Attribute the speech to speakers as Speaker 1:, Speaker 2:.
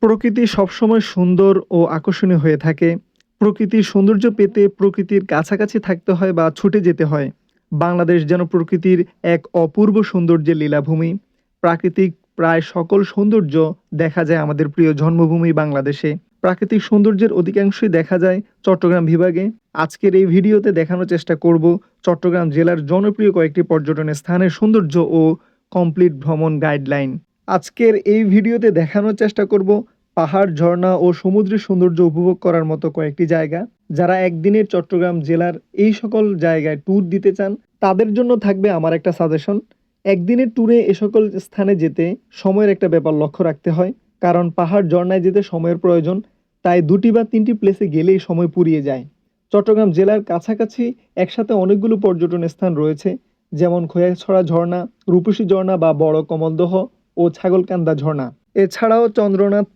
Speaker 1: প্রকৃতি সবসময় সুন্দর ও আকর্ষণীয় হয়ে থাকে। প্রকৃতির সৌন্দর্য পেতে প্রকৃতির কাছাকাছি থাকতে হয় বা ছুটে যেতে হয়। বাংলাদেশ যেন প্রকৃতির এক অপূর্ব সৌন্দর্যের লীলাভূমি। প্রাকৃতিক প্রায় সকল সৌন্দর্য দেখা যায় আমাদের প্রিয় জন্মভূমি বাংলাদেশে। প্রাকৃতিক সৌন্দর্যের অধিকাংশই দেখা যায় চট্টগ্রাম বিভাগে। আজকের এই ভিডিওতে দেখানোর চেষ্টা করব চট্টগ্রাম জেলার জনপ্রিয় কয়েকটি পর্যটনের স্থানের সৌন্দর্য ও কমপ্লিট ভ্রমণ গাইডলাইন। আজকের এই ভিডিওতে দেখানোর চেষ্টা করব পাহাড়, ঝর্ণা ও সমুদ্রের সৌন্দর্য উপভোগ করার মতো কয়েকটি জায়গা। যারা একদিনের চট্টগ্রাম জেলার এই সকল জায়গায় ট্যুর দিতে চান, তাদের জন্য থাকবে আমার একটা সাজেশন। একদিনের ট্যুরে এ সকল স্থানে যেতে সময়ের একটা ব্যাপার লক্ষ্য রাখতে হয়। কারণ পাহাড়, ঝর্ণায় যেতে সময়ের প্রয়োজন। তাই ২টি বা ৩টি প্লেসে গেলেই সময় ফুরিয়ে যায়। চট্টগ্রাম জেলার কাছাকাছি একসাথে অনেকগুলো পর্যটন স্থান রয়েছে, যেমন খোয়াছড়া ঝর্ণা, রূপসী ঝর্ণা বা বড় কমলদহ ও ছাগলকান্দা ঝর্ণা। এছাড়াও চন্দ্রনাথ